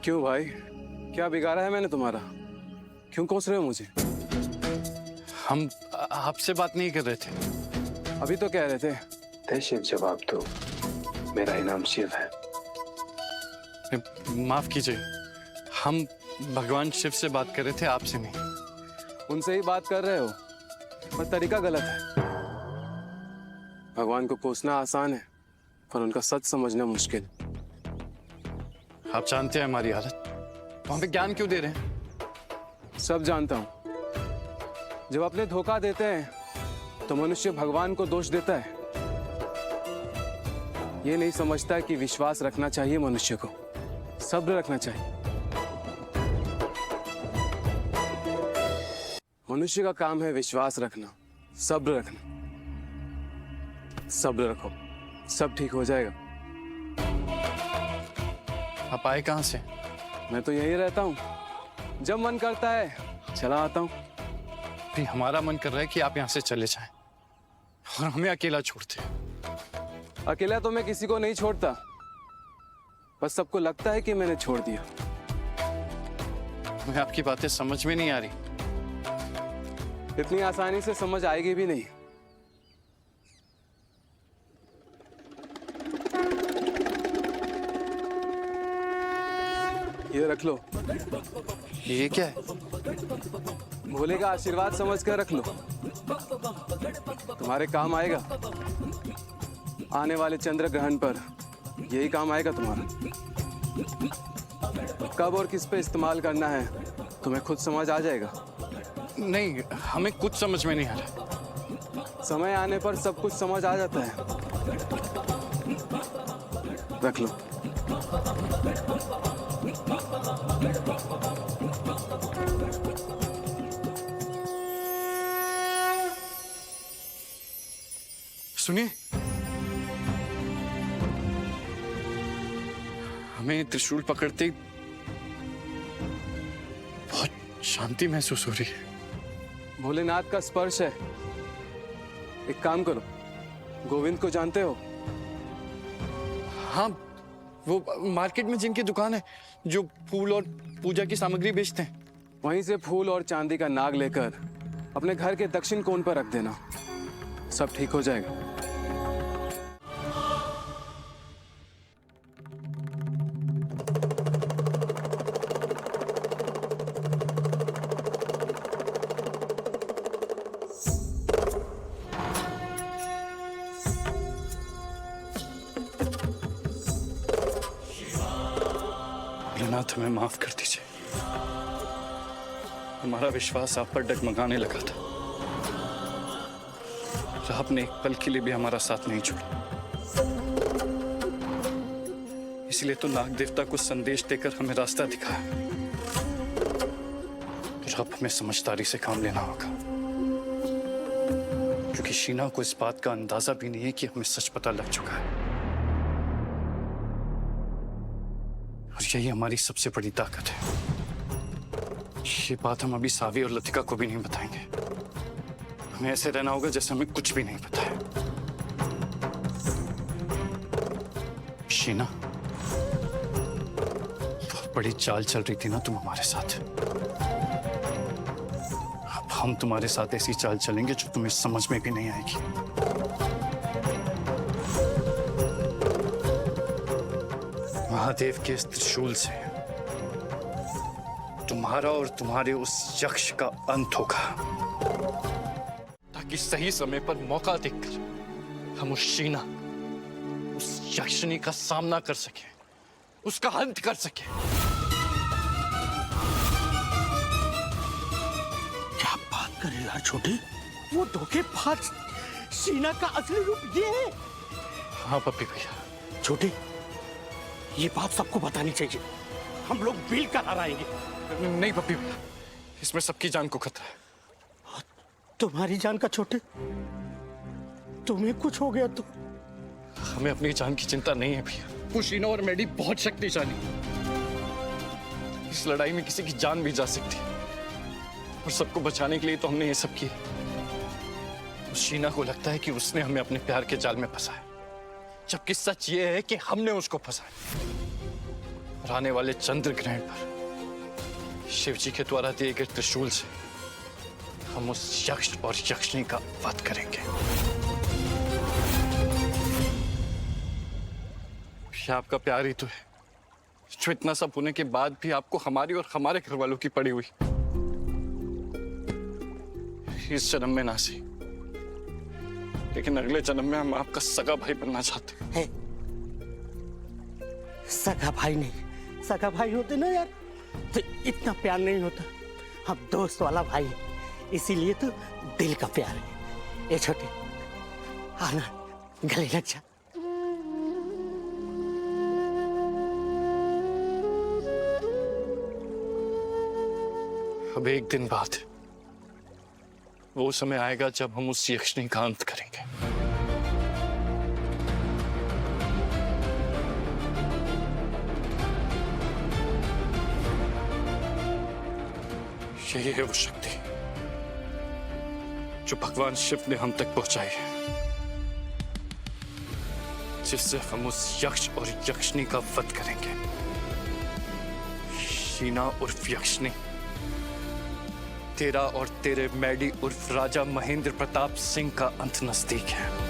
क्यों भाई, क्या बिगाड़ा है मैंने तुम्हारा? क्यों कोस रहे हो मुझे? हम आपसे बात नहीं कर रहे थे। अभी तो कह रहे थे। तय शिव जवाब दो, मेरा इनाम शिव है। माफ कीजिए, हम भगवान शिव से बात कर रहे थे, आपसे नहीं। उनसे ही बात कर रहे हो, पर तरीका गलत है। भगवान को कोसना आसान है, पर उनका सच समझना मुश्किल। आप जानते हैं हमारी हालत, तो हमें ज्ञान क्यों दे रहे हैं? सब जानता हूं। जब अपने धोखा देते हैं तो मनुष्य भगवान को दोष देता है। ये नहीं समझता कि विश्वास रखना चाहिए मनुष्य को, सब्र रखना चाहिए। मनुष्य का काम है विश्वास रखना, सब्र रखना। सब्र रखो, सब ठीक हो जाएगा। आप आए कहाँ से? मैं तो यहीं रहता हूँ, जब मन करता है चला आता हूँ। भी हमारा मन कर रहा है कि आप यहाँ से चले जाएं और हमें अकेला छोड़ते हैं। अकेला तो मैं किसी को नहीं छोड़ता, बस सबको लगता है कि मैंने छोड़ दिया। हमें आपकी बातें समझ में नहीं आ रही। इतनी आसानी से समझ आएगी भी नहीं। ये रख लो। ये क्या है? भोले का आशीर्वाद समझ कर रख लो, तुम्हारे काम आएगा। आने वाले चंद्र ग्रहण पर यही काम आएगा तुम्हारा। कब और किस पे इस्तेमाल करना है तुम्हें खुद समझ आ जाएगा। नहीं, हमें कुछ समझ में नहीं आ रहा। समय आने पर सब कुछ समझ आ जाता है। रख लो। सुनिए, हमें त्रिशूल पकड़ते ही बहुत शांति महसूस हो रही है। भोलेनाथ का स्पर्श है। एक काम करो, गोविंद को जानते हो? हाँ, वो मार्केट में जिनकी दुकान है, जो फूल और पूजा की सामग्री बेचते हैं। वहीं से फूल और चांदी का नाग लेकर अपने घर के दक्षिण कोण पर रख देना, सब ठीक हो जाएगा। भोलेनाथ, हमें माफ कर दीजिए। हमारा विश्वास आप पर डगमगाने लगा था और आपने एक पल के लिए भी हमारा साथ नहीं छोड़ा। इसलिए तो नाग देवता को संदेश देकर हमें रास्ता दिखाया। और अब हमें समझदारी से काम लेना होगा, क्योंकि शीना को इस बात का अंदाजा भी नहीं है कि हमें सच पता लग चुका है। और यही हमारी सबसे बड़ी ताकत है। ये बात हम अभी सावी और लतिका को भी नहीं बताएंगे। हमें ऐसे रहना होगा जैसे हमें कुछ भी नहीं पता है। शीना, बहुत बड़ी चाल चल रही थी ना तुम हमारे साथ। अब हम तुम्हारे साथ ऐसी चाल चलेंगे जो तुम्हें समझ में भी नहीं आएगी। महादेव के इस त्रिशूल से तुम्हारा और तुम्हारे उस यक्ष का अंत होगा, ताकि सही समय पर मौका देखकर हम उस शीना, उस यक्षिणी का सामना कर सके, उसका अंत कर सके। क्या बात कर रहे हो छोटे? वो धोखेबाज शीना का असली रूप ये है? हाँ पप्पी भैया। छोटे, ये बात सबको बतानी चाहिए। हम लोग बिल करा आएंगे। नहीं पप्पी भैया, इसमें सबकी जान को खतरा है। तुम्हारी जान का छोटे? तुम्हें कुछ हो गया तो? हमें अपनी जान की चिंता नहीं है भैया। वो शीना और मैडी बहुत शक्तिशाली। इस लड़ाई में किसी की जान भी जा सकती है, और सबको बचाने के लिए तो हमने ये सब किया। उस शीना को लगता है कि उसने हमें अपने प्यार के जाल में फंसाया, जबकि सच ये है कि हमने उसको फंसाया। और आने वाले चंद्र ग्रहण पर शिव जी के द्वारा दिए गए त्रिशूल से हम उस यक्ष और यक्षिणी का वध करेंगे। ये आपका प्यार ही तो है जो इतना सब होने के बाद भी आपको हमारी और हमारे घर वालों की पड़ी हुई। इस जन्म में ना सही, लेकिन अगले जन्म में हम आपका सगा भाई बनना चाहते हैं। सगा भाई नहीं, सगा भाई होते ना यार तो इतना प्यार नहीं होता। हम दोस्त वाला भाई है, इसीलिए तो दिल का प्यार है। ये छोटे आना गले लग जा। अब एक दिन बाद वो समय आएगा जब हम उस यक्षिणी का अंत करेंगे। यही है वो शक्ति जो भगवान शिव ने हम तक पहुंचाई है, जिससे हम उस यक्ष और यक्षिणी का वध करेंगे। शीना उर्फ यक्षिणी, तेरा और तेरे मैडी उर्फ राजा महेंद्र प्रताप सिंह का अंत नजदीक है।